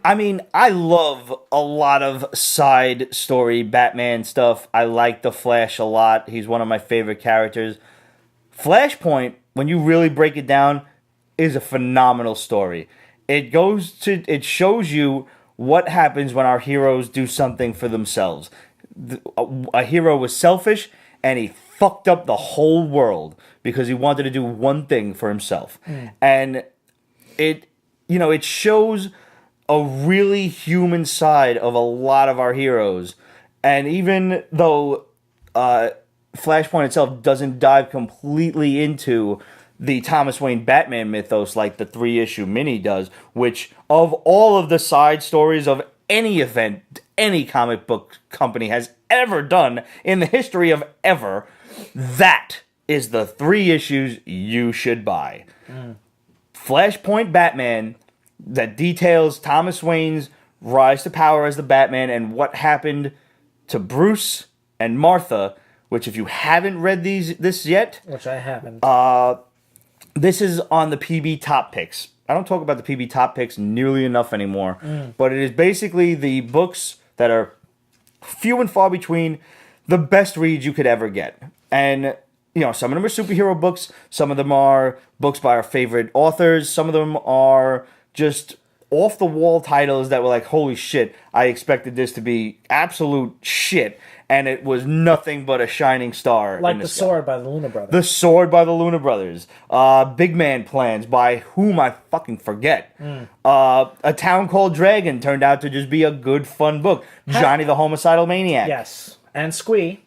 I mean, I love a lot of side story Batman stuff. I like the Flash a lot. He's one of my favorite characters. Flashpoint, when you really break it down, is a phenomenal story. It shows you what happens when our heroes do something for themselves. A hero was selfish and he fucked up the whole world because he wanted to do one thing for himself. And it shows a really human side of a lot of our heroes. And even though Flashpoint itself doesn't dive completely into the Thomas Wayne Batman mythos like the 3-issue mini does, which of all of the side stories of any event any comic book company has ever done in the history of ever, that is the 3 issues you should buy. Flashpoint Batman, that details Thomas Wayne's rise to power as the Batman and what happened to Bruce and Martha, which if you haven't read this yet... Which I haven't. This is on the PB Top Picks. I don't talk about the PB Top Picks nearly enough anymore, but it is basically the books that are few and far between, the best reads you could ever get. And, some of them are superhero books, some of them are books by our favorite authors, some of them are just off-the-wall titles that were like, holy shit, I expected this to be absolute shit, and it was nothing but a shining star. Like The Sword by the Luna Brothers. The Sword by the Luna Brothers. Big Man Plans by whom I fucking forget. A Town Called Dragon turned out to just be a good, fun book. Johnny the Homicidal Maniac. Yes. And Squee.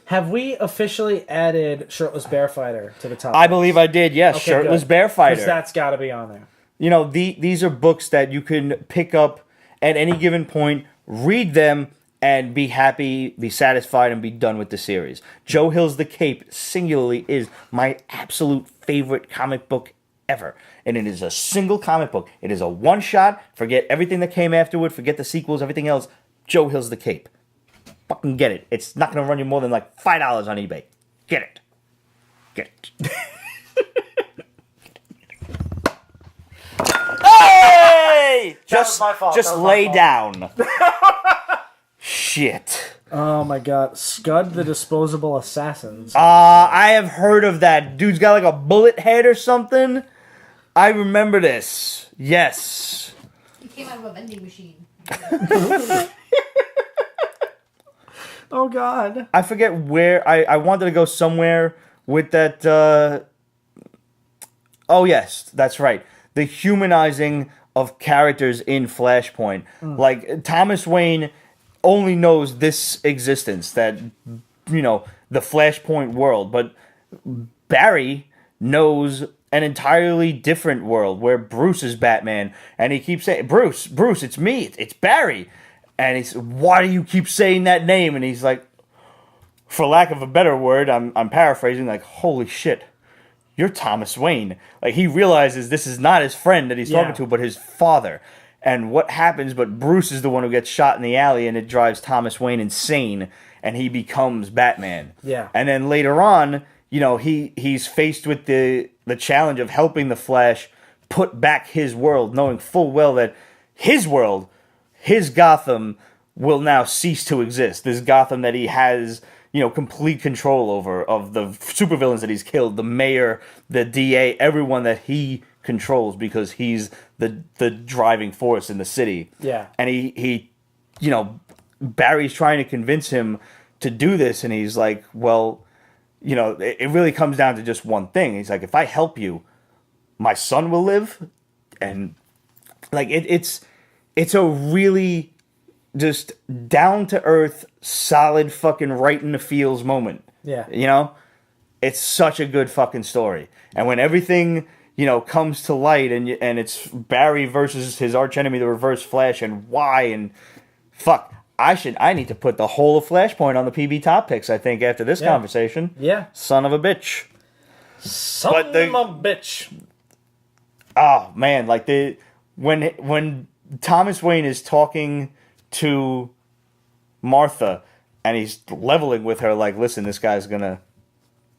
Have we officially added Shirtless Bear Fighter to the top? I believe I did, yes. Okay, Shirtless Bear Fighter. Because that's got to be on there. These are books that you can pick up at any given point, read them, and be happy, be satisfied, and be done with the series. Joe Hill's The Cape, singularly, is my absolute favorite comic book ever. And it is a single comic book. It is a one-shot. Forget everything that came afterward. Forget the sequels, everything else. Joe Hill's The Cape. Fucking get it. It's not going to run you more than like $5 on eBay. Get it. Get it. Hey! Just lay down. Shit. Oh my god. Scud the Disposable Assassins. I have heard of that. Dude's got like a bullet head or something. I remember this. Yes. He came out of a vending machine. Oh god. I forget where. I wanted to go somewhere with that. Oh yes, that's right. The humanizing of characters in Flashpoint. Like, Thomas Wayne only knows this existence, that, the Flashpoint world. But Barry knows an entirely different world where Bruce is Batman. And he keeps saying, Bruce, it's me, it's Barry. And he's, why do you keep saying that name? And he's like, for lack of a better word, I'm paraphrasing, like, holy shit. You're Thomas Wayne. Like, he realizes this is not his friend that he's talking to, but his father. And what happens, but Bruce is the one who gets shot in the alley, and it drives Thomas Wayne insane, and he becomes Batman. Yeah. And then later on, he's faced with the challenge of helping the Flash put back his world, knowing full well that his world, his Gotham, will now cease to exist. This Gotham that he has... complete control over, of the supervillains that he's killed, the mayor, the DA, everyone that he controls, because he's the driving force in the city. Yeah. And he Barry's trying to convince him to do this, and he's like, well, it really comes down to just one thing. He's like, if I help you, my son will live. And like, it's a really just down-to-earth, solid fucking right-in-the-feels moment. Yeah. It's such a good fucking story. And when everything, comes to light, and it's Barry versus his archenemy, the Reverse Flash, and why, and fuck, I need to put the whole of Flashpoint on the PB Top Picks, I think, after this conversation. Yeah. Son of a bitch. Son of a bitch. Oh, man, like, when Thomas Wayne is talking to Martha, and he's leveling with her, like, listen, this guy's gonna,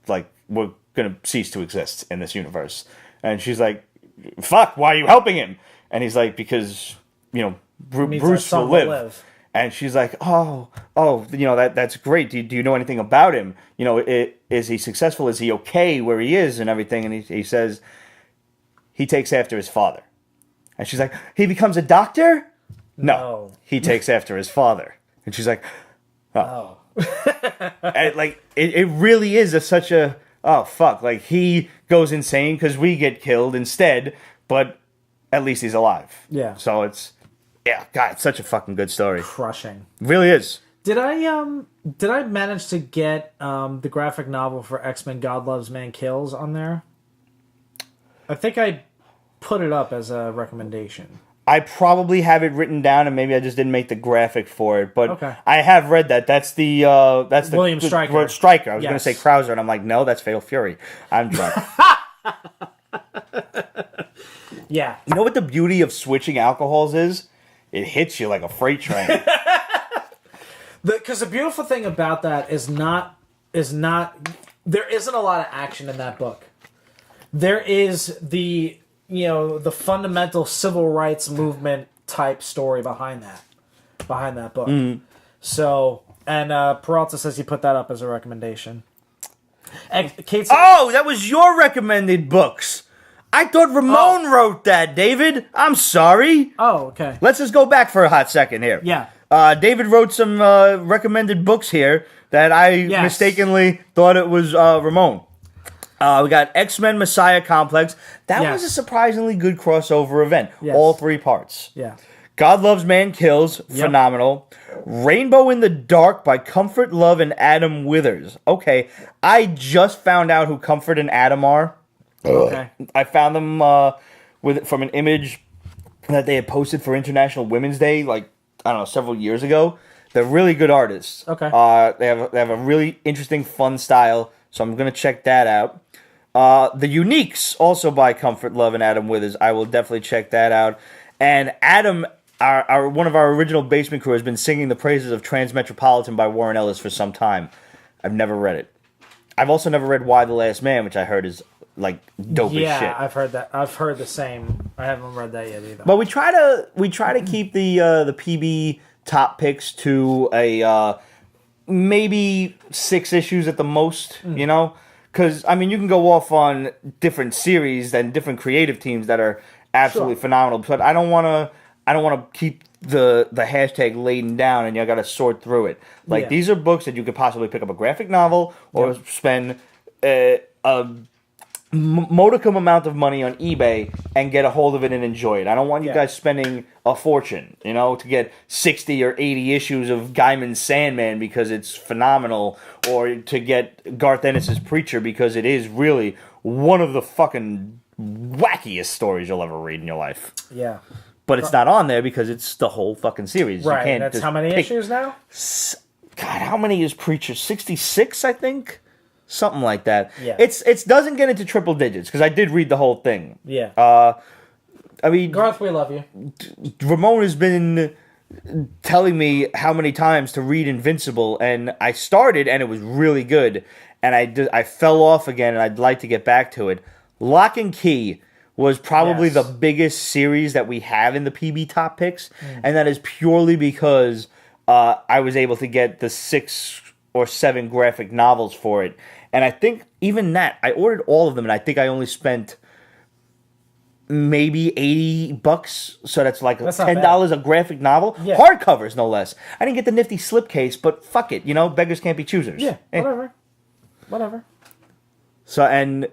like, we're gonna cease to exist in this universe. And she's like, fuck, why are you helping him? And he's like, because, Means our Bruce son will live. And she's like, oh, that's great. Do you know anything about him? Is he successful? Is he okay where he is and everything? And he says he takes after his father. And she's like, he becomes a doctor? No. He takes after his father. And she's like, oh. And like, it really is such a, oh, fuck. Like, he goes insane because we get killed instead, but at least he's alive. Yeah. So it's, God, it's such a fucking good story. Crushing. It really is. Did I manage to get the graphic novel for X-Men God Loves, Man Kills on there? I think I put it up as a recommendation. I probably have it written down, and maybe I just didn't make the graphic for it. But okay. I have read that. That's the William Stryker. Stryker. I was going to say Krauser, and I'm like, no, that's Fatal Fury. I'm drunk. Yeah. You know what the beauty of switching alcohols is? It hits you like a freight train. Because the beautiful thing about that is not there isn't a lot of action in that book. There is the fundamental civil rights movement type story behind that book. Mm. So, and Peralta says he put that up as a recommendation. And Kate said, that was your recommended books. I thought Ramon wrote that, David. I'm sorry. Oh, okay. Let's just go back for a hot second here. Yeah. David wrote some recommended books here that I mistakenly thought it was Ramon. We got X-Men Messiah Complex. That was a surprisingly good crossover event. Yes. All 3 parts. Yeah. God Loves, Man Kills. Phenomenal. Rainbow in the Dark by Comfort, Love, and Adam Withers. Okay. I just found out who Comfort and Adam are. Okay. I found them from an image that they had posted for International Women's Day, like, I don't know, several years ago. They're really good artists. Okay. They have a really interesting, fun style, so I'm going to check that out. The Uniques, also by Comfort, Love, and Adam Withers. I will definitely check that out. And Adam, one of our original basement crew, has been singing the praises of Transmetropolitan by Warren Ellis for some time. I've never read it. I've also never read Why the Last Man, which I heard is like dope as shit. Yeah, I've heard that. I've heard the same. I haven't read that yet either. But we try to keep the PB top picks to a maybe 6 issues at the most, because I mean you can go off on different series and different creative teams that are absolutely phenomenal. But I don't want to keep the hashtag laden down and you got to sort through it. Like these are books that you could possibly pick up a graphic novel or spend a modicum amount of money on eBay and get a hold of it and enjoy it. I don't want you guys spending a fortune, to get 60 or 80 issues of Gaiman's Sandman because it's phenomenal, or to get Garth Ennis's Preacher because it is really one of the fucking wackiest stories you'll ever read in your life. Yeah. But it's not on there because it's the whole fucking series. Right, you can't that's how many issues now? God, how many is Preacher? 66, I think? Something like that. Yeah. It doesn't get into triple digits, because I did read the whole thing. Yeah. I mean... Garth, we love you. Ramon has been telling me how many times to read Invincible, and I started, and it was really good, and I fell off again, and I'd like to get back to it. Lock and Key was probably the biggest series that we have in the PB Top Picks, and that is purely because I was able to get the 6 or 7 graphic novels for it. And I think even that, I ordered all of them, and I think I only spent maybe $80, so that's like $10 a graphic novel. Yeah. Hardcovers, no less. I didn't get the nifty slipcase, but fuck it, beggars can't be choosers. Yeah, whatever. So, and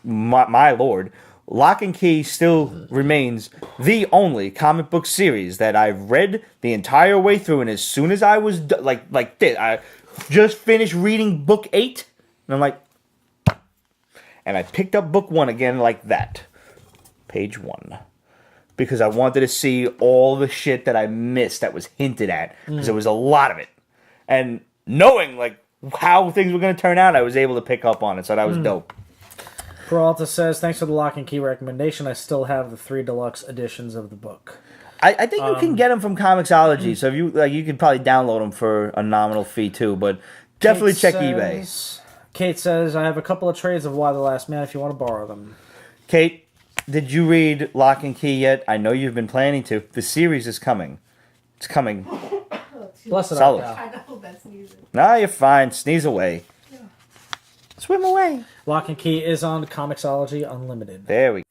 my lord, Lock and Key still remains the only comic book series that I've read the entire way through, and as soon as I was like this, I just finished reading book 8, and I'm like, and I picked up book 1 again like that, page 1, because I wanted to see all the shit that I missed that was hinted at, because there was a lot of it, and knowing like how things were going to turn out, I was able to pick up on it, so that was dope. Peralta says, thanks for the Lock and Key recommendation. I still have the 3 deluxe editions of the book. I think you can get them from Comixology, so if you can probably download them for a nominal fee too, but definitely check eBay. Kate says, I have a couple of trades of Why the Last Man if you want to borrow them. Kate, did you read Lock and Key yet? I know you've been planning to. The series is coming. It's coming. Bless it Solid. up, I know that's sneezing. Nah, you're fine. Sneeze away. Swim away. Lock and Key is on Comixology Unlimited. There we go.